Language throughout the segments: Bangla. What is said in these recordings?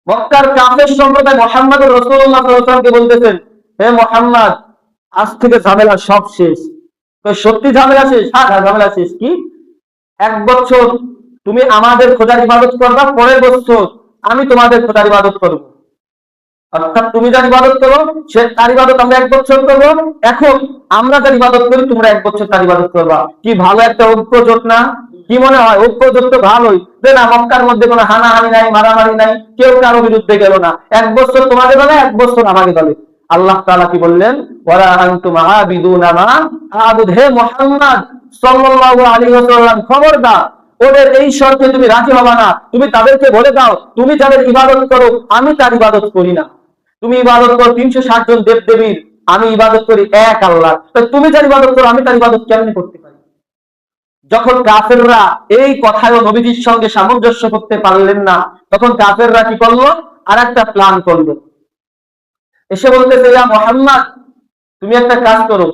মক্কার কাফের সম্প্রদায় মুহাম্মদুর রাসূলুল্লাহ সাল্লাল্লাহু আলাইহি ওয়াসাল্লামকে বলতেছেন, হে মুহাম্মদ, আজ থেকে ঝামেলা সব শেষ। তো সত্যি ঝামেলা শেষ? হ্যাঁ, ঝামেলা শেষ। কি? 1 বছর তুমি আমাদের খোদার ইবাদত করবা, পরের বছর আমি তোমাদের খোদার ইবাদত করব। অর্থাৎ তুমি যার ইবাদত করো সে তার ইবাদত আমরা 1 বছর করবো, এখন আমরা যার ইবাদত করি তোমরা 1 বছর তার ইবাদত করবা। কি ভালো একটা ঐক্য জোট না? কি মনে হয়? ঐক্য জোট তো ভালোই, যে না মক্কার মধ্যে কোনো হানাহানি নাই, মারামারি নাই, কেউ কারো বিরুদ্ধে গেল না। 1 বছর তোমাদের দলে, 1 বছর আমাকে দলে। আল্লাহ তাআলা কি বললেন? ওয়ালা আনতুম আবিদুনা মা আবুদ। হে মুহাম্মদ সাল্লাল্লাহু আলাইহি ওয়াসাল্লাম, খবরদার ওদের এই শর্তে তুমি রাজি হবা না। তুমি তাদেরকে বলে দাও, তুমি যাদের ইবাদত করো আমি তার ইবাদত করি না। তুমি ইবাদত করো 360 জন দেব দেবীর, আমি ইবাদত করি এক আল্লাহ। তুমি যার ইবাদত করো আমি তার ইবাদত কেমনে করতে পারি? যখন কাফেররা এই কথায় নবীজির সঙ্গে সামঞ্জস্য করতে পারলেন না, তখন কাফেররা কি করলো? আর একটা প্ল্যান করলো। এসে বলতেছে, ইয়া মুহাম্মদ, তুমি একটা কাজ করো,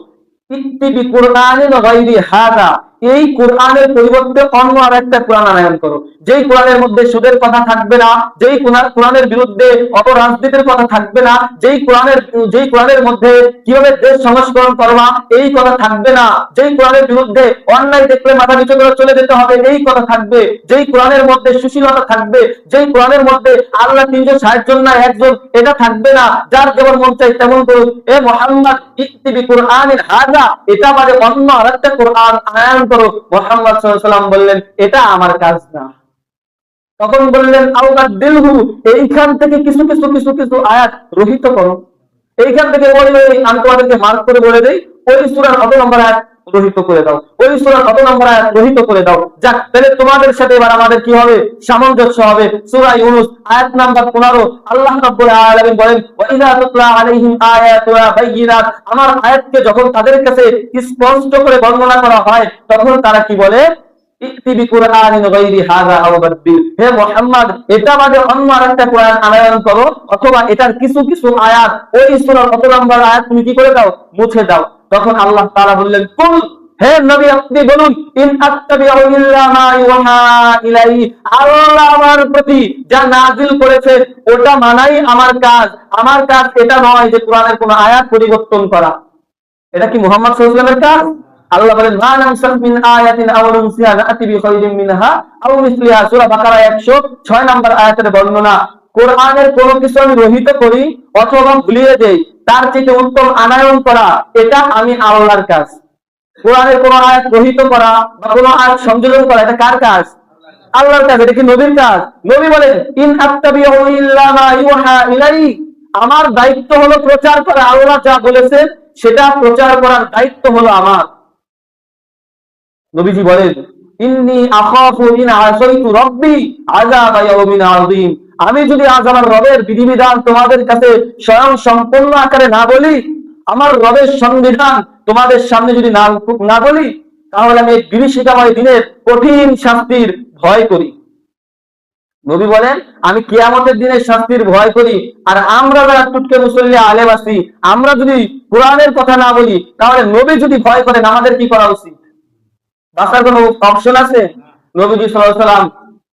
ইত্তিবি কুরআনিন গায়রি হাযা, এই কোরআনের পরিবর্তে অন্য আরেকটা কোরআন আনয়ন করো, যেই কোরআনের মধ্যে সুদের কথা থাকবে না, যেই কোরআনের বিরুদ্ধে অপরাজনীতির কথা থাকবে না, যেই কোরআনের মধ্যে কিভাবে দেশ সংস্করণ করবা এই কথা থাকবে না, যেই কোরআনের বিরুদ্ধে অন্যায় দেখলে মাথা নিচু করে চলে যেতে হবে এই কথা থাকবে, যেই কোরআনের মধ্যে সুশীলতা থাকবে, যেই কোরআনের মধ্যে আল্লাহ 360 জন না একজন এটা থাকবে না, যার যেমন মন চাই তেমন করুন। এ মুহাম্মদ, ইত্তিবি কুরআনিন হাযা, এটা মানে অন্য আরেকটা কোরআন আনয়ন করো। মুহাম্মদ সাল্লাল্লাহু আলাইহি ওয়াসাল্লাম বললেন, এটা আমার কাজ না। তখন বললেন, আউবাদদিলহু, এইখান থেকে কিছু কিছু কিছু কিছু আয়াত রহিত করো। এইখান থেকে বললে আমি তোমাদেরকে মার্ক করে বলে দেই, ওই সূরার কত নম্বর আয়াত রহিত করে দাও, ওই সূরার কত নম্বর আয়াত রহিত করে দাও। যাক, তাহলে তোমাদের সাথে এবার আমাদের কি হবে? সামঞ্জস্য হবে। সূরা ইউনূস আয়াত নাম্বার 15, আল্লাহ রাব্বুল আলামিন বলেন, ওয়া ইযা তুতলা আলাইহিম আয়াতুনা বাইয়িনাত, আমার আয়াতকে যখন তাদের কাছে স্পষ্ট করে বর্ণনা করা হয় তখন তারা কি বলে? ইত্তিবি কুরআনিন গায়রি হাযা আও বাদদিল, হে মুহাম্মদ, এটা বাদে অন্য আরেকটা কোরআন আনয়ন করো, অথবা এটার কিছু কিছু আয়াত ওই সূরার কত নম্বর আয়াত তুমি কি করে দাও? মুছে দাও। তখন আল্লাহ তাআলা বললেন, কুল, হে নবী আপনি বলুন, ইন আত্তাবিউ ইল্লা মা ইউহা ইলাইহি, আল্লাহ আমার প্রতি যা নাযিল করেছে ওটা মানাই আমার কাজ। আমার কাজ এটা নয় যে কোরআনের কোন আয়াত পরিবর্তন করা। এটা কি মুহাম্মদ সাল্লাল্লাহু আলাইহি ওয়াসাল্লামের কাজ? আল্লাহ বলেন, মা নানসাখ মিন আয়াতিন আও নুনসিহা নাতি বিখাইরিন মিনহা আও মিসলিহা। সূরা বাকারা 106 নম্বর আয়াতের বর্ণনা। কোরআনের কোনো কিছু আমি রহিত করি অথবা ভুলিয়ে দেই, তার চেয়ে উত্তম আনয়ন করা এটা আমি আল্লাহর কাজ। কোরআনের কোন আয়াত রহিত করা বা কোন আয়াত সংযোজন করা এটা কার কাজ? আল্লাহর কাজ। এটা কি নবীর কাজ? নবী বলেন, ইন আত্তাবিউ ইল্লা মা ইউহা ইলাইহি, আমার দায়িত্ব হলো প্রচার করা, আল্লাহ যা বলেছেন সেটা প্রচার করার দায়িত্ব হলো আমার। নবীজি বলেন, ইন্নী আখাফু ইন আসাইতু রাব্বি আযাব ইয়াউমিন আযীম, আমি যদি আজ আমার রবের বিধিবিধান তোমাদের কাছে স্বয়ং সম্পূর্ণ আকারে না বলি, আমার রবের সংবিধান তোমাদের সামনে যদি না বলি, তাহলে আমি এই বিভীষিকাময় দিনের কঠিন শাস্তির ভয় করি। নবী বলেন, আমি কিয়ামতের দিনের শাস্তির ভয় করি। আর আমরা যারা টুটকে মুসল্লি আলেম আছি, আমরা যদি কোরআনের কথা না বলি, তাহলে নবী যদি ভয় করেন আমাদের কি করা উচিত? বাঁচার কোনো অপশন আছে? নবীজি সাল্লাল্লাহু আলাইহি ওয়াসাল্লাম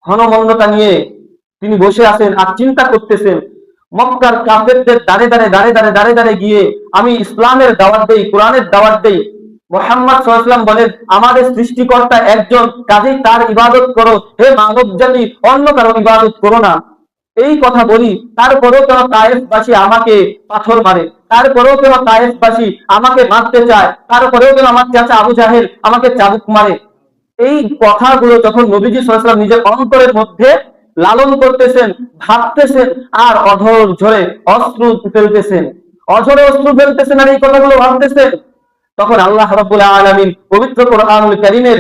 ঘনমন্ডতা নিয়ে তিনি বসে আছেন আর চিন্তা করতেছেন, মক্কার কাফেরদের দাঁড়ে দাঁড়ে দাঁড়ে দাঁড়ে দাঁড়ে দাঁড়ে গিয়ে আমি ইসলামের দাওয়াত দেই, কোরআনের দাওয়াত দেই। মুহাম্মদ সাল্লাল্লাহু আলাইহি ওয়াসাল্লাম বলেন, আমাদের সৃষ্টিকর্তা একজন, কাজেই তার ইবাদত করো, হে মানব জাতি অন্য কারো ইবাদত করো না। এই কথা বলি, তারপরেও কেন তায়েফবাসী আমাকে পাথর মারে, তারপরেও কেন তায়েফবাসী আমাকে মারতে চায়, তারপরেও কেন আমার চাচা আবু জাহেল আমাকে চাবুক মারে। এই কথাগুলো যখন নবীজি সাল্লাল্লাহু আলাইহি ওয়াসাল্লাম নিজের অন্তরের মধ্যে লালন করতেছেন, ভাবতেছেন আর অধর ঝরে অশ্রু ফেলতেছেন, অঝরে অশ্রু ফেলতেছেন আর এই কথাগুলো ভাবতেছেন, তখন আল্লাহ রাব্বুল আলামিন পবিত্র কোরআনুল কারীমের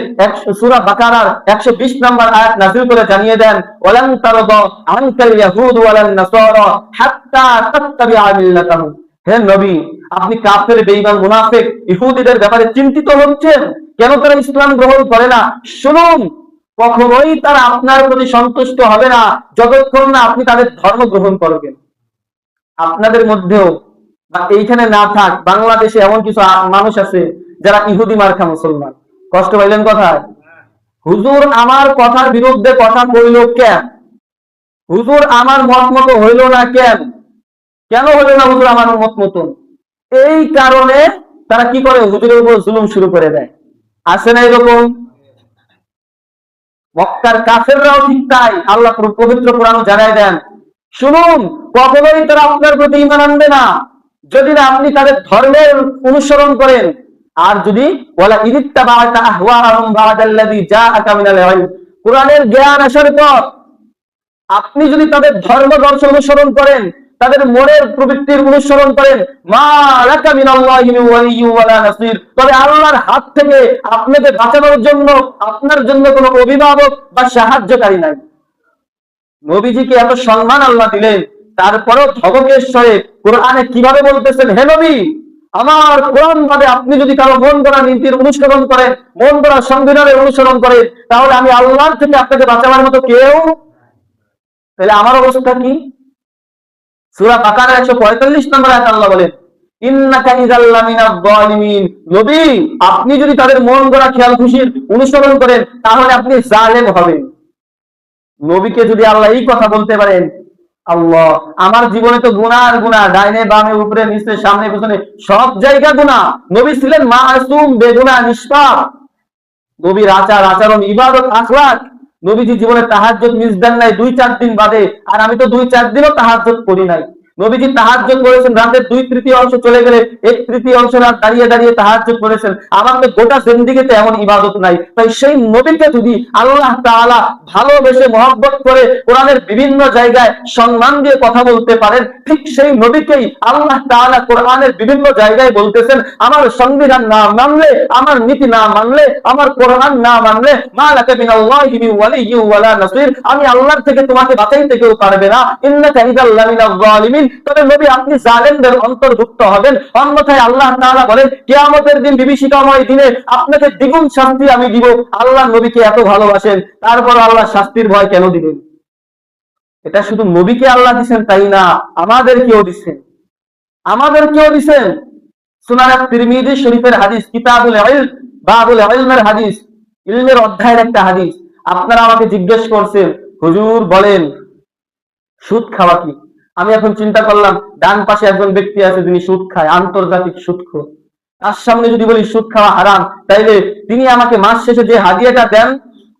সূরা বাকারার 120 নম্বর আয়াত নাযিল করে জানিয়ে দেন, ওয়ালান তারদা আনকাল ইয়াহুদ ওয়ালান নাসারা হাত্তা তাত্তাবিআ মিল্লাতাহুম। হে নবী, আপনি কাফের, বেঈমান, মুনাফিক, ইহুদিদের ব্যাপারে চিন্তিত হচ্ছেন কেন তারা ইসলাম গ্রহণ করে না? শুনুন, কখনোই তারা আপনার প্রতি সন্তুষ্ট হবে না যতক্ষণ না আপনি তাদের ধর্ম গ্রহণ করবেন। আপনাদের মধ্যেও বা এইখানে না থাক, বাংলাদেশে এমন কিছু মানুষ আছে যারা ইহুদি মার্কা মুসলমান। কষ্ট পাইলেন কথায়? হুজুর আমার কথার বিরুদ্ধে কথা কইল কেন? হুজুর আমার মত মতো হইল না, কেন কেন হইল না হুজুর আমার মত মতন? এই কারণে তারা কি করে, হুজুরের উপর জুলুম শুরু করে দেয়। আছে না এরকম? মক্কার কাফেররাও ঠিক তাই। আল্লাহ পবিত্র কোরআন জানায় দেন, শুনুন, কখনোই তারা আপনার প্রতি ঈমান আনবে না যদি না আপনি তাদের ধর্মের অনুসরণ করেন। আর যদি ওয়ালা ইত্তাবা'তা আহওয়াহুম বা'দাল্লাযী জাআকা মিনাল ইলম, কোরআনের জ্ঞান আসার পর আপনি যদি তাদের ধর্ম দর্শন অনুসরণ করেন, তাদের মনের প্রবৃত্তির অনুসরণ করেন, মা লাকা মিনাল্লাহি মিন ওয়ালিয়্যিন ওয়ালা নাসির, তবে আল্লাহর হাত থেকে আপনাকে বাঁচানোর জন্য আপনার জন্য কোনো অভিভাবক বা সাহায্যকারী নাই। নবীজিকে এত সম্মান আল্লাহ দিলেন, তারপরেও ধমকের স্বরে কোরআনে কিভাবে বলতেছেন, হে নবী, আমার কোরআন বাদে আপনি যদি কারো মন গড়া নীতির অনুসরণ করেন, মন গড়া সংবিধানের অনুসরণ করেন, তাহলে আমি আল্লাহর থেকে আপনাকে বাঁচাবার মতো কেউ। তাহলে আমার অবস্থা কি? সূরা বাকারা 145 নম্বর আয়াতে আল্লাহ বলেন, ইন্নাকা ইযাল লামিনাজ যালিমিন, নবী আপনি যদি তাদের মন গড়া খেয়াল খুশির অনুসরণ করেন তাহলে আপনি জালেম হবেন। নবীকে যদি আল্লাহ এই কথা বলতে পারেন, আল্লাহ আমার জীবনে তো গুনাহ গুনাহ, ডাইনে বামে উপরে নিচে সামনে পিছনে সব জায়গা গুনাহ। নবী ছিলেন মাসুম, বেগুনাহ, নিষ্পাপ। নবীর আচার আচরণ ইবাদত আখলাক, নবীজি জীবনে তাহাজ্জুদ মিস দেন নাই 2-4 দিন বাদে, আর আমি তো 2-4 দিনও তাহাজ্জুদ করি নাই। নবীজি তাহাজ্জুদ করেছেন, রাতের 2/3 অংশ চলে গেলে 1/3 অংশ রাত দাঁড়িয়ে দাঁড়িয়ে তাহাজ্জুদ করেছেন। আমার তো গোটা জিন্দেগিতে এমন ইবাদত নাই। তাই সেই নবীকে যদি আল্লাহ তাআলা ভালোবেসে মহব্বত করে কোরআনের বিভিন্ন জায়গায় সম্মান দিয়ে কথা বলতে পারেন, ঠিক সেই নবীকেই আল্লাহ তাআলা কোরআনের বিভিন্ন জায়গায় বলতেছেন, আমার সংবিধান না মানলে, আমার নীতি না মানলে, আমার কোরআন না মানলে, মা লাকা মিনাল্লাহি মিন ওয়ালিয়্যিন ওয়ালা নাসির, আমি আল্লাহর থেকে তোমাকে বাঁচাইতে কেউ পারবে না। ইন্নাকা ইযাল লামিনাজ যালিমিন, তবে নবী আপনি জালেমদের অন্তর্ভুক্ত হবেন। অন্যথায় আল্লাহ তাআলা বলেন, কিয়ামতের দিন বিভীষিকাময় দিনে আপনাকে দ্বিগুণ শাস্তি আমি দিব। আল্লাহ নবীকে এত ভালোবাসেন, তারপর আল্লাহ শাস্তির ভয় কেন দিবেন? এটা শুধু নবীকে আল্লাহ দিবেন তাই না, আমাদেরকেও দিবেন, আমাদেরকেও দিবেন। সুনান তিরমিজি শরীফের হাদিস, কিতাবুল ইলম, বাবুল ইলমের হাদিস, ইলমের অধ্যায়ের একটা হাদিস। আপনারা আমাকে জিজ্ঞেস করছেন, হুজুর বলেন সুদ খাওয়া কি? আমি এখন চিন্তা করলাম, ডান পাশে একজন ব্যক্তি আছে যিনি সুদ খায়, আন্তর্জাতিক সুদখোর। তার সামনে যদি বলি সুদ খাওয়া হারাম, তাইলে তিনি আমাকে মাস শেষে যে হাদিয়াটা দেন,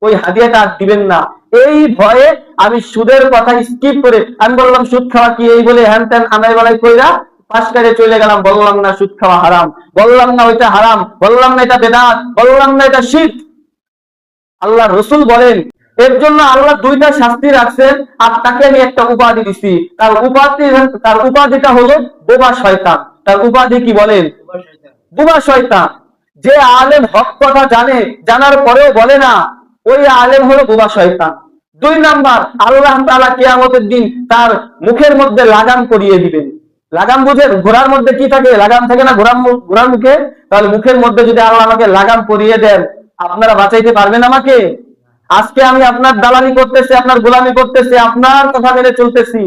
ওই হাদিয়াটা আর দিবেন না। এই ভয়ে আমি সুদের কথা স্কিপ করে আমি বললাম সুদ খাওয়া কি, এই বলে হ্যান ত্যান আনাই বানাই কইরা পাশ কাটে চলে গেলাম। বললাম না সুদ খাওয়া হারাম, বললাম না ওইটা হারাম, বললাম না এটা বেদাত, বললাম না এটা শিরক। আল্লাহ রসুল বলেন, এর জন্য আল্লাহ 2টা শাস্তি রাখছেন, আর তাকে আমি একটা উপাধি দিছি। তার উপাধিটা হলো বোবা শয়তান। তার উপাধি কি বলেন? বোবা শয়তান। যে আলেম হক কথা জানে, জানার পরেও বলে না, ওই আলেম হলো বোবা শয়তান। 2 নাম্বার, আল্লাহ তাআলা কিয়ামতের দিন তার মুখের মধ্যে লাগাম করিয়ে দিবেন। লাগাম বুঝেন? ঘোড়ার মধ্যে কি থাকে? লাগাম থাকে না ঘোড়ার মুখে? তাহলে মুখের মধ্যে যদি আল্লাহ আমাকে লাগাম করিয়ে দেন, আপনারা বাঁচাইতে পারবেন আমাকে? আজকে আমি আপনার দালালি করতেছি, আপনার গোলামি করতেছি, আপনার কথা মেনে চলতেছি,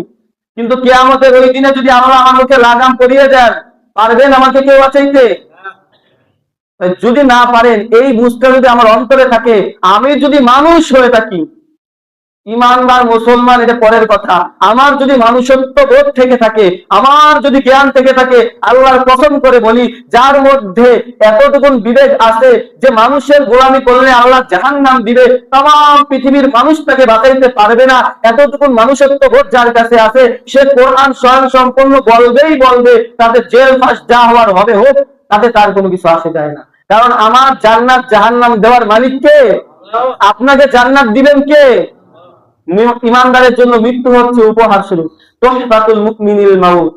কিন্তু কিয়ামতের ওই দিনে যদি আল্লাহ আমার মুখে লাগাম করিয়ে দেন, পারবেন আমাকে কেউ বাঁচাইতে? যদি না পারেন, এই বুঝটা যদি আমার অন্তরে থাকে, আমি যদি মানুষ হয়ে থাকি, ইমানদার মুসলমান এটা পরের কথা, আমার যদি মানুষত্ব বোধ থেকে থাকে, আমার যদি জ্ঞান থেকে থাকে, আল্লাহর কসম করে বলি, যার মধ্যে এতটুকুন বিবেক আছে যে মানুষের গোলামি করলে আল্লাহ জাহান্নাম দিবে, তাম পৃথিবীর মানুষ তাকে বাঁচাইতে পারবে না, এতটুকুন মানুষত্ব বোধ যার কাছে আছে, সে কোরআন স্বয়ং সম্পূর্ণ বলবেই বলবে, তাদের জেল ফাঁস যা হওয়ার হবে হোক, তাতে তার কোনো কিছু আসে যায় না। কারণ আমার জান্নাত জাহান্নাম দেওয়ার মালিক কে? আপনাকে জান্নাত দিবেন কে? ইমানদারের জন্য মৃত্যু হচ্ছে উপহার স্বরূপ, তুহফাতুল মুমিনিল মাউত।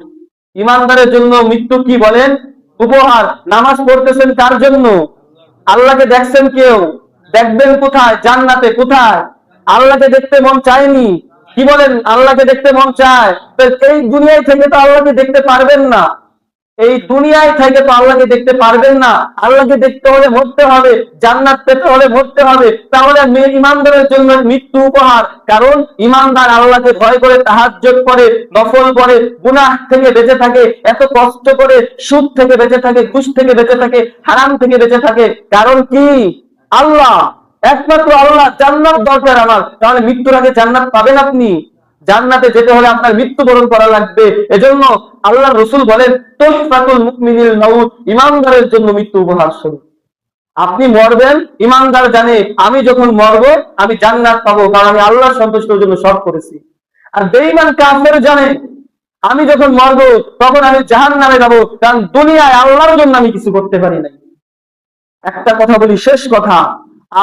ইমানদারের জন্য মৃত্যু কি বলেন? উপহার। নামাজ পড়তেছেন কার জন্য? আল্লাহকে দেখছেন কেউ? দেখবেন কোথায়? জান্নাতে। কোথায়? আল্লাহকে দেখতে মন চায়নি, কি বলেন? আল্লাহকে দেখতে মন চায়, তো এই দুনিয়ায় থেকে তো আল্লাহকে দেখতে পারবেন না, এই দুনিয়ায় থেকে তো আল্লাহকে দেখতে পারবেন না। আল্লাহকে দেখতে হলে মরতে হবে, জান্নাত পেতে হলে মরতে হবে। তাহলে ইমানদারের জন্য মৃত্যু উপহার। কারণ ইমানদার আল্লাহকে ভয় করে, তাহাজ্জুদ করে, নফল করে, গুনাহ থেকে বেঁচে থাকে, এত কষ্ট করে সুদ থেকে বেঁচে থাকে, ঘুষ থেকে বেঁচে থাকে, হারাম থেকে বেঁচে থাকে। কারণ কি? আল্লাহ, একমাত্র আল্লাহ। জান্নাত দরকার আমার, তাহলে মৃত্যুর আগে জান্নাত পাবেন আপনি? জান্নাতে যেতে হলে আপনার মৃত্যুবরণ করা লাগবে। এজন্য আল্লাহ রসুল বলেন তুহফাতুল মুমিনিল মাউত, ঈমানদারের জন্য মৃত্যু উপহার স্বরূপ। আপনি মরবেন, ঈমানদার জানে আমি যখন মরবো আমি জান্নাত পাবো, কারণ আমি আল্লাহর সন্তুষ্টির জন্য সব করেছি। আর বেঈমান কাফের জানে আমি যখন মরবো তখন আমি জাহান্নামে যাবো, কারণ দুনিয়ায় আল্লাহর জন্য আমি কিছু করতে পারি নাই। একটা কথা বলি, শেষ কথা,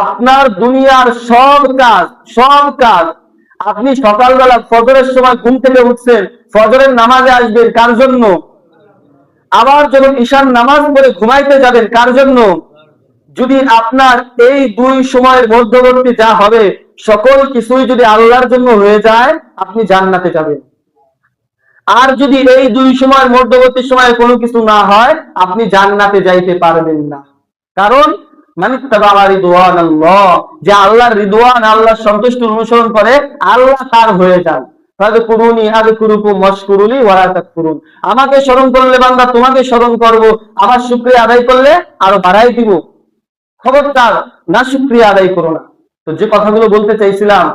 আপনার দুনিয়ার সব কাজ আপনি সকালবেলা ফজরের সময় ঘুম থেকে উঠছেন, ফজরের নামাজে আসবেন কার জন্য? আবার যখন ঈশার নামাজ পড়ে ঘুমাইতে যাবেন কার জন্য? যদি আপনার এই দুই সময়ের মধ্যবর্তী যা হবে সকল কিছুই যদি আল্লাহর জন্য হয়ে যায়, আপনি জান্নাতে যাবেন। আর যদি এই দুই সময়ের মধ্যবর্তী সময়ে কোনো কিছু না হয়, আপনি জান্নাতে যাইতে পারবেন না। কারণ যে আল্লাহর রিদওয়ান, আল্লাহর সন্তুষ্টি অনুসরণ করে, আল্লাহ তার হয়ে যান। আমাকে স্মরণ করলে বান্দা তোমাকে স্মরণ করব, আমার শুকরিয়া আদায় করলে আরো বাড়াই দিব। খবরদার না শুকরিয়া আদায় করো না। তো যে কথাগুলো বলতে চাইছিলাম,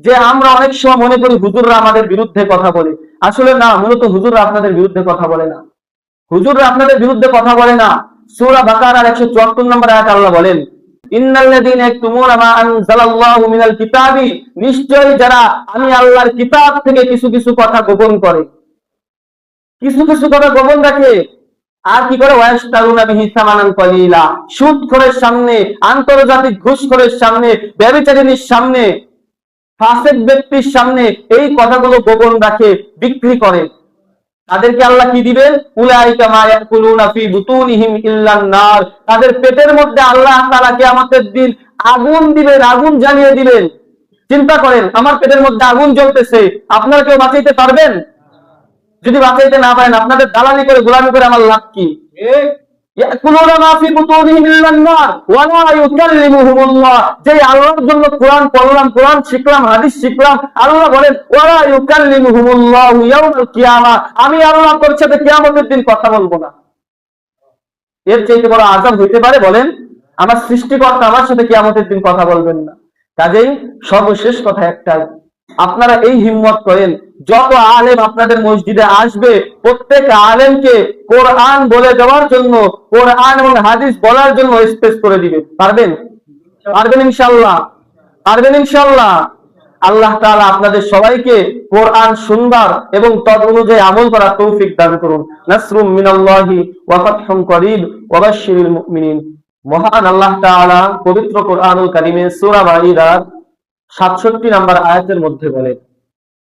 যে আমরা অনেক সময় মনে করি হুজুররা আমাদের বিরুদ্ধে কথা বলে, আসলে না, মূলত হুজুররা আপনাদের বিরুদ্ধে কথা বলে না। হুজুররা আপনাদের বিরুদ্ধে কথা বলে না। সূরা বাকারার 174 নম্বর আয়াত আল্লাহ বলেন, ইন্নাল্লাযীনা ইয়াকতুমুনা মা আনজালাল্লাহু মিনাল কিতাবি, নিশ্চয়ই যারা আমি আল্লাহর কিতাব থেকে কিছু কিছু কথা গোপন করে, কিছু কিছু কথা গোপন রাখে, আর কি করে, ওয়াস্তারুনা বিহি সামানান কলিলা, সুদখোরের সামনে, আন্তর্জাতিক ঘুষখোরের সামনে, ব্যভিচারিণীর সামনে, ফাসিক ব্যক্তির সামনে এই কথাগুলো গোপন রাখে, বিক্রি করে। তাদেরকে আল্লাহ কি দিবেন? উলাইকা মা ইয়াকুলুনা ফি বুতুনিহিম ইল্লান নার, তাদের পেটের মধ্যে আল্লাহ তাআলা কিয়ামতের দিন আগুন দিবেন, আগুন জ্বালিয়ে দিবেন। চিন্তা করেন, আমার পেটের মধ্যে আগুন জ্বলতেছে, আপনারা কেউ বাঁচাইতে পারবেন? যদি বাঁচাইতে না পারেন, আপনাদের দালালি করে গোলামি করে আমার লাভ কি? ইয়াকুলুনা মা ফি বুতুনিহিম ইল্লান নার ওয়া লা ইউকাল্লিমুহুমুল্লাহ, যে আল্লাহর জন্য কোরআন পড়লাম, কোরআন শিখলাম, হাদিস শিখলাম, আল্লাহ বলেন ওয়া লা ইউকাল্লিমুহুমুল্লাহু ইয়াউমাল কিয়ামা, আমি আল্লাহ তোর সাথে কিয়ামতের দিন কথা বলবো না। এর চাইতে বড় আযাব হইতে পারে? বলেন, আমার সৃষ্টিকর্তা আমার সাথে কিয়ামতের দিন কথা বলবেন না। কাজেই সর্বশেষ কথা একটাই, আপনারা এই হিম্মত করেন, যত আলেম আপনাদের মসজিদে আসবে প্রত্যেক আলেমকে কোরআন বলে দেওয়ার জন্য, কোরআন এবং হাদিস বলার জন্য স্পেস করে দিবে। পারবেন? পারবেন ইনশাআল্লাহ? পারবেন ইনশাআল্লাহ? আল্লাহ তাআলা আপনাদের সবাইকে কোরআন শুনবার এবং তদ অনুযায়ী আমল করার তৌফিক দান করুন। নাসরুম মিনাল্লাহি ওয়া ফাতহুন করিব ওয়া বাশশিরিল মুমিনিন। মহান আল্লাহ তাআলা পবিত্র কোরআনুল কারীমে সূরা মাঈদার 67 নম্বর আয়াতের মধ্যে বলেন,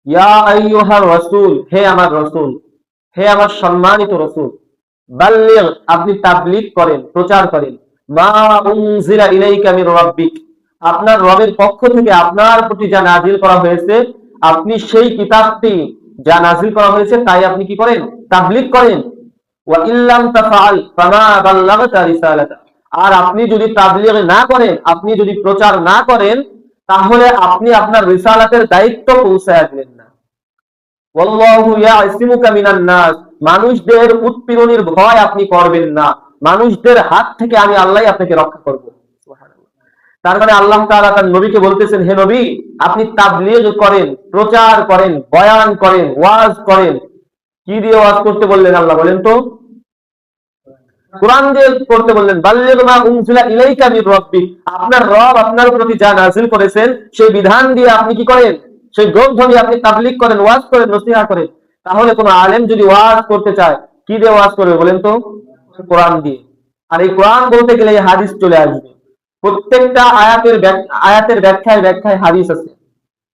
ইয়া আইয়ুহার রাসূল, হে আমার রাসূল, হে আমার সম্মানিত রাসূল, বাল্লিগ, আপনি তাবলীগ করেন, প্রচার করেন, মা উনজিলা ইলাইকা মির রাব্বিক, আপনার রবের পক্ষ থেকে আপনার প্রতি যা নাযিল করা হয়েছে, আপনি সেই কিতাবটি যা নাযিল করা হয়েছে তাই আপনি কি করেন? তাবলীগ করেন। ওয়া ইল্লাম তাফআল ফামা বাল্লাগতা রিসালাতা, আর আপনি যদি তাবলীগ না করেন, আপনি যদি প্রচার না করেন, তাহলে আপনি আপনার রিসালাতের দায়িত্ব পৌঁছায় দিলেন না। ওয়াল্লাহু ইয়াসিমুকা মিনান নাস, মানুষদের উৎপীড়নের ভয় আপনি করবেন না, মানুষদের হাত থেকে আমি আল্লাহই আপনাকে রক্ষা করব। সুবহানাল্লাহ। তার মানে আল্লাহ তাআলা তার নবীকে বলতেছেন, হে নবী, আপনি তাবলীগ করেন, প্রচার করেন, বয়ান করেন, ওয়াজ করেন। কি দিয়ে ওয়াজ করতে বললেন আল্লাহ বলেন তো? কোরআন দিয়ে করতে বললেন। বাল্লিগ মা উনজিলা ইলাইকা মির রাব্বিক, আপনার রব আপনার প্রতি যা নাযিল করেছেন সেই বিধান দিয়ে আপনি কি করেন? সেই গ্রন্থ দিয়ে আপনি তাবলীগ করেন, ওয়াজ করেন, নসিহত করেন। তাহলে কোন আলেম যদি ওয়াজ করতে চায়, কি দিয়ে ওয়াজ করবে বলেন তো? কোরআন দিয়ে। আর এই কোরআন বলতে গেলে এই হাদিস চলে আসবে। প্রত্যেকটা আয়াতের ব্যাখ্যায় হাদিস আছে।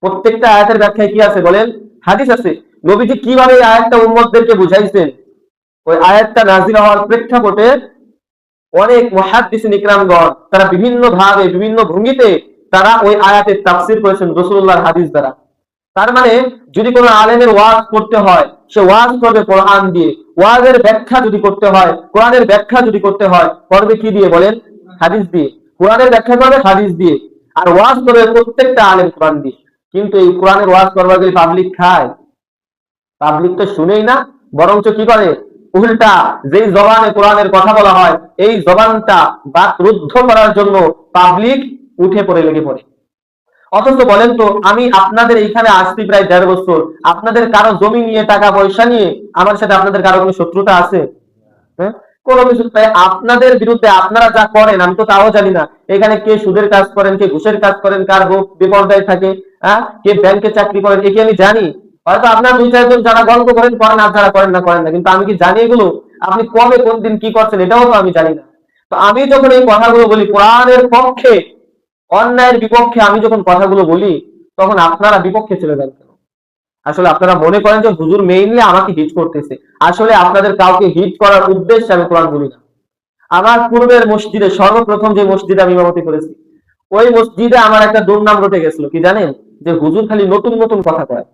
প্রত্যেকটা আয়াতের ব্যাখ্যায় কি আছে বলেন? হাদিস আছে। নবীজি কিভাবে এই আয়াতটা উম্মতদেরকে বুঝাইছেন, ওই আয়াতটা নাযিল হওয়ার প্রেক্ষাপটে অনেক মুহাদ্দিসিন ইকরামগণ তারা বিভিন্ন ভাবে, বিভিন্ন ভঙ্গিতে তারা ওই আয়াতের তাফসীর করেছেন রাসূলুল্লাহর হাদিস দ্বারা। তার মানে যদি কোনো আলেমের ওয়াজ করতে হয়, সে ওয়াজ করবে কোরআন দিয়ে। ওয়াজের ব্যাখ্যা যদি করতে হয়, কোরআনের ব্যাখ্যা যদি করতে হয়, করবে কি দিয়ে বলেন? হাদিস দিয়ে। কোরআনের ব্যাখ্যা করবে হাদিস দিয়ে, আর ওয়াজ করবে প্রত্যেকটা আলেম কোরআন দিয়ে। কিন্তু এই কোরআনের ওয়াজ করবার গেলে পাবলিক খায়? পাবলিক তো শুনেই না, বরঞ্চ কি করে? উল্টা যেই জবানে কোরআনের কথা বলা হয়, এই জবানটা বাক রুদ্ধ করার জন্য পাবলিক উঠে পড়ে লেগে পড়ে। অথচ বলেন তো, আমি আপনাদের এইখানে আসছি প্রায় 1.5 বছর, আপনাদের কারো জমি নিয়ে, টাকা পয়সা নিয়ে আমার সাথে আপনাদের কারো কোনো শত্রুতা আছে? হ্যাঁ, কোনো কিছু। তাই আপনাদের বিরুদ্ধে আপনারা যা করেন আমি তো তাও জানি না। এখানে কে সুদের কাজ করেন, কে ঘুষের কাজ করেন, কার বউ বিপর্যয় থাকে, হ্যাঁ, কে ব্যাংকে চাকরি করেন, একে আমি জানি। হয়তো আপনার 2-4 জন যারা গল্প করেন করেন, আর যারা করেন না, কিন্তু আমি কি জানি এগুলো? আপনি কবে কোন দিন কি করছেন এটাও তো আমি জানি না। তো আমি যখন এই কথাগুলো বলি কোরআনের পক্ষে, অন্যায়ের বিপক্ষে আমি যখন কথাগুলো বলি, তখন আপনারা বিপক্ষে চলে যান কেন? আসলে আপনারা মনে করেন যে হুজুর মেইনলি আমাকে হিট করতেছে। আসলে আপনাদের কাউকে হিট করার উদ্দেশ্যে আমি কোরআন বলি না। আমার পূর্বের মসজিদে, সর্বপ্রথম যে মসজিদে আমি ইমামতি করেছি, ওই মসজিদে আমার একটা দুর্নাম রটে গেছিল কি জানেন? যে হুজুর খালি নতুন নতুন কথা কয়।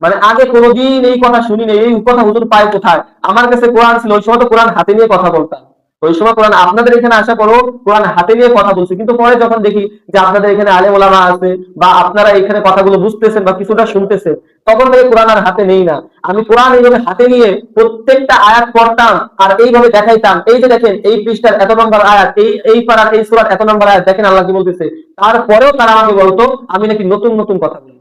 মানে আগে কোনোদিন এই কথা শুনি নেই, এই কথা হুজুর পায় কোথায়? আমার কাছে কোরআন ছিল, ওই সময় তো কোরআন হাতে নিয়ে কথা বলতাম। ওই সময় কোরআন, আপনাদের এখানে আসা পরেও কোরআন হাতে নিয়ে কথা বলছি, কিন্তু পরে যখন দেখি যে আপনাদের এখানে আলেম ওলামা আছে, বা আপনারা এখানে কথাগুলো বুঝতেছেন বা কিছুটা শুনতেছেন, তখন থেকে কোরআন আর হাতে নেই না। আমি কোরআন এইভাবে হাতে নিয়ে প্রত্যেকটা আয়াত পড়তাম আর এইভাবে দেখাইতাম, এই যে দেখেন এই পৃষ্ঠার এত নম্বর আয়াত, এই পারার এই সূরার এত নম্বর আয়াত, দেখেন আল্লাহ কি বলতেছে। তারপরেও তারা আমাকে বলতো আমি নাকি নতুন নতুন কথা বলি।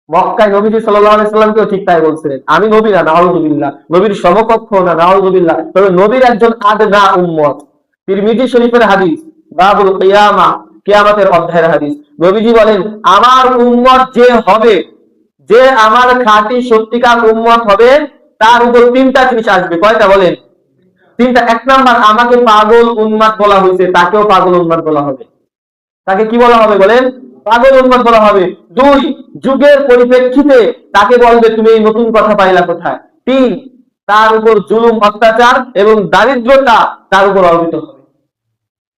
মক্কায় নবীজি সাল্লাল্লাহু আলাইহি সাল্লামকেও ঠিক তাই বলছিলেন। আমি নবী না, নাউযুবিল্লাহ, নবীর সমকক্ষ না, নাউযুবিল্লাহ, তবে নবীর একজন আদনা উম্মত। তিরমিজি শরীফের হাদিস, বাবুল কিয়ামা, কিয়ামতের অধ্যায়ের হাদিস। নবীজি বলেন, আমার উম্মত যে হবে, যে আমার খাঁটি সত্যিকার উম্মত হবে, তার উপর 3টা জিনিস আসবে। কয়টা বলেন? 3টা। 1 নাম্বার, আমাকে পাগল উন্মাদ বলা হয়েছে, তাকেও পাগল উন্মাদ বলা হবে। তাকে কি বলা হবে বলেন? পাগল উন্মাদ বলা হবে। 2, যুগের পরিপ্রেক্ষিতে তাকে বলবে তুমি এই নতুন কথা পাইলা কোথায়। 3, তার উপর জুলুম, অত্যাচার এবং দারিদ্রতা তার উপর অর্পিত হবে।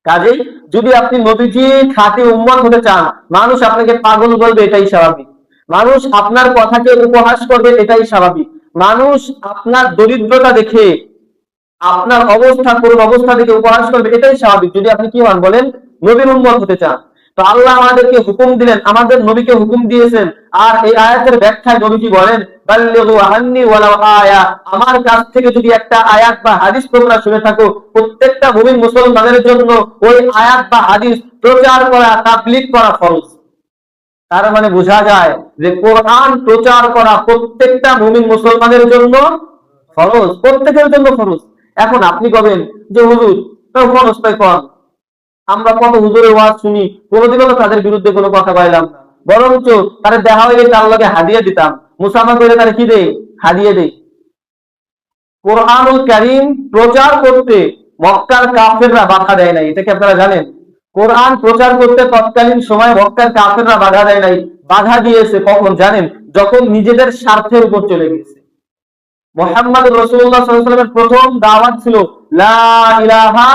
কাজেই যদি আপনি নবীজি খাঁটি উম্মত হতে চান, মানুষ আপনাকে পাগল বলবে, এটাই স্বাভাবিক। মানুষ আপনার কথাকে উপহাস করবে, এটাই স্বাভাবিক। মানুষ আপনার দরিদ্রতা দেখে, আপনার অবস্থা, করুণ অবস্থা থেকে উপহাস করবে, এটাই স্বাভাবিক, যদি আপনি কি হন বলেন? নবীর উম্মত হতে চান। তো আল্লাহ আমাদেরকে হুকুম দিলেন, আমাদের নবীকে হুকুম দিয়েছেন। আর এই আয়াতের ব্যাখ্যায় নবীজি বলেন, বাল্লিগু আন্নি ওয়ালাউ আয়া, আমার কাছ থেকে যদি একটা আয়াত বা হাদিস তোমরা শুনে থাকো, প্রত্যেকটা মুমিন মুসলমানের জন্য ওই আয়াত বা হাদিস প্রচার করা, তাবলীগ করা ফরজ। তার মানে বোঝা যায় যে কোরআন প্রচার করা প্রত্যেকটা মুমিন মুসলমানের জন্য ফরজ, প্রত্যেকের জন্য ফরজ। এখন আপনি কবেন যে হুজুর তো ফরজ তাই কর, আমরা কত হুজুরের ওয়াজ শুনি, কোনোদিনও তো তাদের বিরুদ্ধে কোনো কথা পাইলাম না, বরঞ্চ তারা দেখা হয়ে গেলে আল্লাহকে হাদিয়া দিতাম, মুসাফা করে তারা কি দেয়? হাদিয়ে দেয়। কোরআনুল কারীম প্রচার করতে মক্কার কাফেররা বাধা দেয় নাই, এটা কি আপনারা জানেন? কোরআন প্রচার করতে তৎকালীন সময় মক্কার কাফেররা বাধা দেয় নাই। বাধা দিয়েছে কখন জানেন? যখন নিজেদের স্বার্থের উপর চলে গেছে। মুহাম্মদ রাসূলুল্লাহ সাল্লাল্লাহু আলাইহি ওয়াসাল্লামের প্রথম দাওয়াত ছিল লা ইলাহা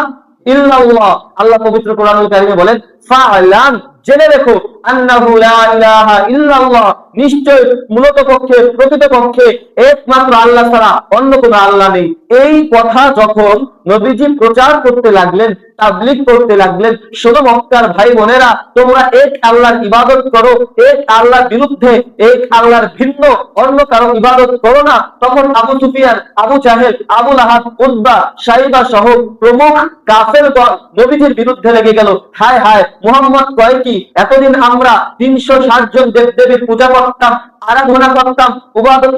ইল্লাল্লাহ। আল্লাহ পবিত্র কোরআনুল কারীমে বলেন, ফা'লাম, জেনে রেখো, আন্নাহু লা ইলাহা ইল্লাল্লাহ, নিশ্চয় মূলত পক্ষে, প্রকৃত পক্ষে একমাত্র আল্লাহ ছাড়া অন্য কোনো আল্লাহ নেই। এই কথা যখন নবীজি প্রচার করতে লাগলেন, তাবলীগ করতে লাগলেন, শোনো মক্কার ভাই বোনেরা, তোমরা এক আল্লাহর ইবাদত করো, এক আল্লাহর বিরুদ্ধে, এক আল্লাহর ভিন্ন অন্য কারো ইবাদত করো না। তখন আবু সুফিয়ান, আবু জাহেল, আবু লাহাব, উতবা, সাইবা সহ প্রমুখ কাফেরগণ নবীজির বিরুদ্ধে লেগে গেল। হায় হায়, মুহাম্মদ কয় কি, এতদিন আমরা 360 জন দেবদেবীর পূজা করতাম, আরাধনা করতাম,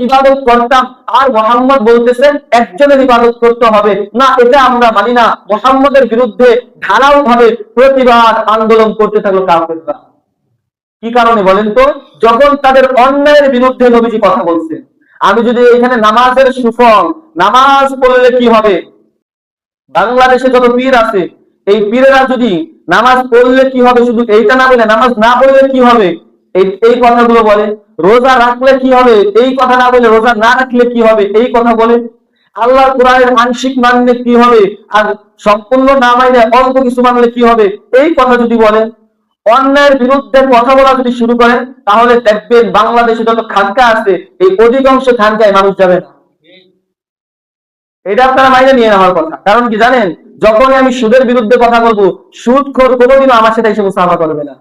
ইবাদত করতাম, আর মুহাম্মদ বলতেছেন একজনের ইবাদত করতে হবে না, এটা আমরা মানি না। মুহাম্মদের বিরুদ্ধে ঢালাও ভাবে প্রতিবাদ আন্দোলন করতে থাকলো কাফেররা। কি কারণে বলেন তো? যখন তাদের অন্যায়ের বিরুদ্ধে নবীজি কথা বলছেন। আমি যদি এখানে নামাজের সুফল, নামাজ পড়লে কি হবে, বাংলাদেশে যত পীর আছে, এই পীরেরা যদি নামাজ পড়লে কি হবে শুধু এইটা না বলে, নামাজ না পড়লে কি হবে এই কথাগুলো বলে, রোজা রাখলে কি হবে এই কথা না বলে, রোজা না রাখলে কি হবে এই কথা বলে, আল্লাহ কোরআনের আংশিক মানলে কি হবে, আর সম্পূর্ণ না মানলে অল্প কিছু মানলে কি হবে, এই কথা যদি বলেন, অন্যায়ের বিরুদ্ধে কথা বলা যদি শুরু করেন, তাহলে দেখবেন বাংলাদেশে যত খানকা আছে, এই অধিকাংশ খানকায় মানুষ যাবে না। এটা আপনারা মাইনে নিয়ে নেওয়ার কথা। কারণ কি জানেন? যখনই আমি সুদের বিরুদ্ধে কথা বলবো, সুদখোর কোনোদিনও আমার সাথে এসে মুসাফা করবে না।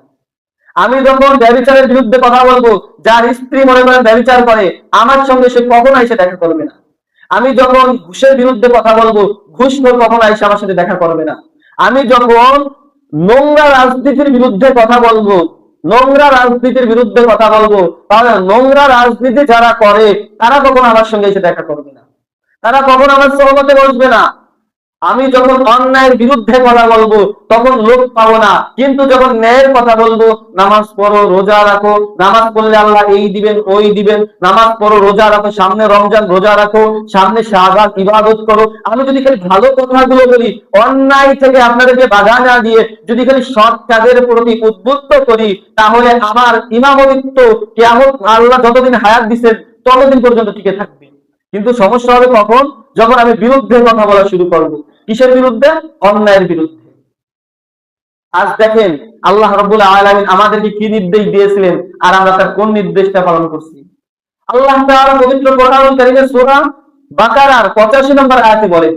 আমি যখন ব্যভিচারের বিরুদ্ধে কথা বলবো, যার স্ত্রী মনে করেন ব্যভিচার করে, আমার সঙ্গে সে কখনো এসে দেখা করবে না। আমি যখন ঘুষের বিরুদ্ধে কথা বলবো, ঘুষখোর কখনো এসে আমার সাথে দেখা করবে না। আমি যখন নোংরা রাজনীতির বিরুদ্ধে কথা বলবো, নোংরা রাজনীতির বিরুদ্ধে কথা বলবো, তাহলে নোংরা রাজনীতি যারা করে তারা কখনো আমার সঙ্গে এসে দেখা করবে না, তারা কখনো আমার সহমতে বসবে না। আমি যখন অন্যায়ের বিরুদ্ধে কথা বলবো তখন লোক পাবো না, কিন্তু যখন ন্যায়ের কথা বলবো, নামাজ পড়ো, রোজা রাখো, নামাজ পড়লে আল্লাহ এই দিবেন ওই দিবেন, নামাজ পড়ো, রোজা রাখো, সামনে রমজান, রোজা রাখো, সামনে শাহবাগ, ইবাদত করো, আমি যদি খালি ভালো কথাগুলো বলি, অন্যায় থেকে আপনাদেরকে বাধা না দিয়ে যদি খালি সৎ কাজের প্রতি উদ্বুদ্ধ করি, তাহলে আমার ইমামত্ব কিয়ামত আল্লাহ যতদিন হায়াত দিচ্ছেন ততদিন পর্যন্ত টিকে থাকবে। কিন্তু সমস্যা হবে কখন? যখন আমি বিরুদ্ধে কথা বলা শুরু করব। কিসের বিরুদ্ধে? অন্যায়ের বিরুদ্ধে। আজ দেখেন আল্লাহ রাব্বুল আলামিন আমাদেরকে কি নির্দেশ দিয়েছিলেন আর আমরা তার কোন নির্দেশটা পালন করছি। আল্লাহ তাআলা পবিত্র কোরআনুল কারীমের সূরা বাকারার 85 নম্বর আয়াতে বলেন,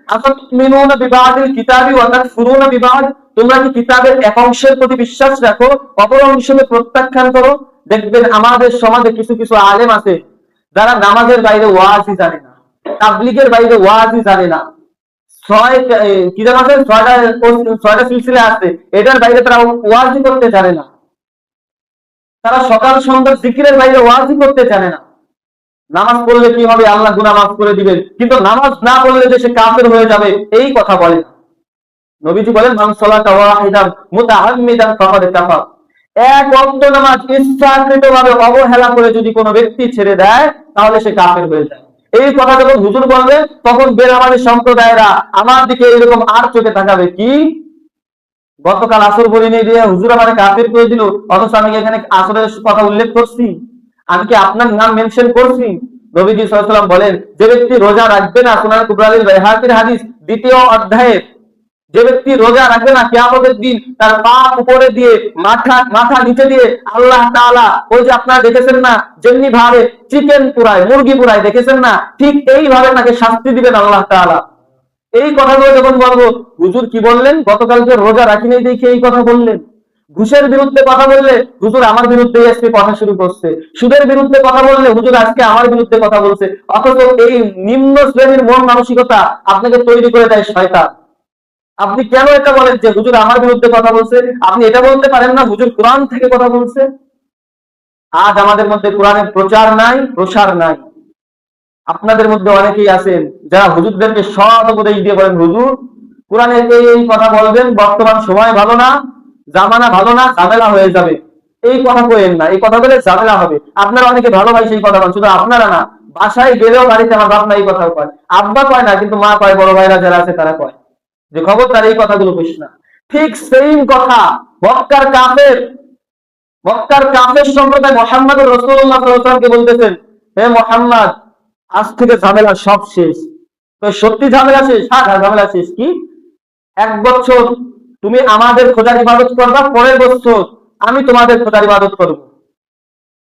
আফাতুমিনুনা বিবাদিল কিতাবি ওয়া তাকফুরুনা বিবাদ, তোমরা কি কিতাবের এক অংশের প্রতি বিশ্বাস রাখো, অপর অংশকে প্রত্যাখ্যান করো? দেখবেন আমাদের সমাজে কিছু কিছু আলেম আছে যারা নামাজের বাইরে ওয়াজই জানে না, তাবলীগের বাইরে ওয়াজই জানে না, কি জানা আছে, ছয়টা সিলসিলা আছে, এটার বাইরে তারা ওয়াজই করতে জানে না, তারা সকাল সন্ধ্যা জিকিরের বাইরে ওয়াজই করতে জানে না। নামাজ পড়লে কি হবে? আল্লাহ গুনাহ মাফ করে দিবেন, কিন্তু নামাজ না পড়লে যে সে কাফের হয়ে যাবে এই কথা বলে না। নবীজি বলেন, মান সালাতা ওয়াহিদান মুতাআম্মিদান ফাকাদ কাফার, এক ওয়াক্ত নামাজ ইচ্ছাকৃতভাবে অবহেলা করে যদি কোনো ব্যক্তি ছেড়ে দেয় তাহলে সে কাফের হয়ে যায়। এই কথা যখন হুজুর বলবে তখন বেনামাজি সম্প্রদায়েরা আমার দিকে এরকম আর চোখে তাকাবে, কি গতকাল আসর বলি নিয়ে দিয়ে হুজুর আমাকে কাফের করে দিল, অথচ আমি এখানে আসরের কথা উল্লেখ করছি, আমি কি আপনার নাম মেনশন করছি? নবীজি সাল্লাল্লাহু আলাইহি ওয়াসাল্লাম বলেন, যে ব্যক্তি রোজা রাখবে না, সুনান কুবরালিল বাইহাকির হাদিস 2য় অধ্যায়ে, যে ব্যক্তি রোজা রাখবে না কিয়ামতের দিন তার পা উপরে দিয়ে মাথা নিচে দিয়ে আল্লাহ তাআলা, ওই যে আপনারা দেখেছেন না যেমনি ভাবে চিকেন পুরায়, মুরগি পুরায়, দেখেছেন না, ঠিক এইভাবে তাকে শাস্তি দিবেন আল্লাহ তাআলা। এই কথাগুলো যখন বলবো, হুজুর কি বললেন, গতকালকে রোজা রাখিনি দেখে এই কথা বললেন। ঘুষের বিরুদ্ধে কথা বললে হুজুর আমার বিরুদ্ধে আজকে কথা শুরু করছে, সুদের বিরুদ্ধে কথা বললে হুজুর আজকে আমার বিরুদ্ধে কথা বলছে, অথচ এই নিম্ন শ্রেণীর মন মানসিকতা আপনাকে তৈরি করে দেয় শয়তান। আপনি কেন এটা বলেন যে হুজুর আমার বিরুদ্ধে কথা বলছে? আপনি এটা বলতে পারেন না হুজুর কোরআন থেকে কথা বলছে? আজ আমাদের মধ্যে কোরআনের প্রচার নাই, প্রসার নাই। আপনাদের মধ্যে অনেকেই আছেন যারা হুজুরদেরকে সৎ উপদেশ দিয়ে বলেন, হুজুর কোরআনের এই কথা বলবেন, বর্তমান সময় ভালো না, জামানা ভালো না, ঝামেলা হয়ে যাবে, এই কথা কইেন না, এই কথা বলে ঝামেলা হবে। আপনারা অনেকে ভালোবাসে এই কথা বলেন, শুধু আপনারা না, বাসায় গেলেও বাড়িতে আমার বাপ মা এই কথা কয়, আব্বা কয় না কিন্তু মা কয়, বড় ভাইরা যারা আছে তারা কয় যে খবরদার এই কথাগুলো কইস না। ঠিক সেম কথা মক্কার কাফের সম্প্রদায় মুহাম্মদুর রাসূলুল্লাহ সাল্লাল্লাহু আলাইহি ওয়াসাল্লামকে বলতেছেন, হে মুহাম্মদ আজ থেকে ঝামেলা সব শেষ। তো সত্যি ঝামেলা শেষ? হ্যাঁ ঝামেলা শেষ। কি? 1 বছর তুমি আমাদের খোদার ইবাদত করবা, পরের বছর আমি তোমাদের খোদার ইবাদত করব।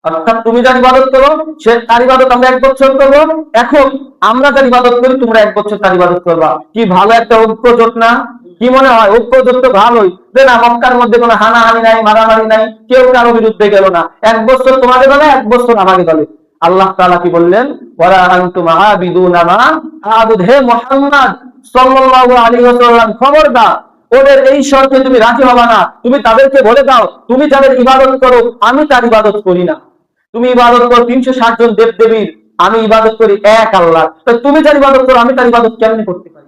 অর্থাৎ তুমি যার ইবাদত করো সে তার ইবাদত আমরা 1 বছর করবো, এখন আমরা যার ইবাদত করি তোমরা 1 বছর তার ইবাদত করবা। কি ভালো একটা ঐক্য জোট না? কি মনে হয়? ঐক্য জোট তো ভালোই, যে না মক্কার মধ্যে কোনো হানাহানি নাই, মারামারি নাই, কেউ কারো বিরুদ্ধে গেল না, 1 বছর তোমাকে দলে 1 বছর আমাকে দলে। আল্লাহ তাআলা কি বললেন? ওয়ালা আনতুম আবিদুনা মা আবুদ, হে মুহাম্মদ সাল্লাল্লাহু আলাইহি ওয়াসাল্লাম খবরদার ওদের এই শর্তে তুমি রাজি হবা না। তুমি তাদেরকে বলে দাও, তুমি যাদের ইবাদত করো আমি তার ইবাদত করি না। তুমি ইবাদত করো 360 জন দেব দেবীর, আমি ইবাদত করি এক আল্লাহ, তো তুমি যার ইবাদত করো আমি তার ইবাদত কেমনে করতে পারি?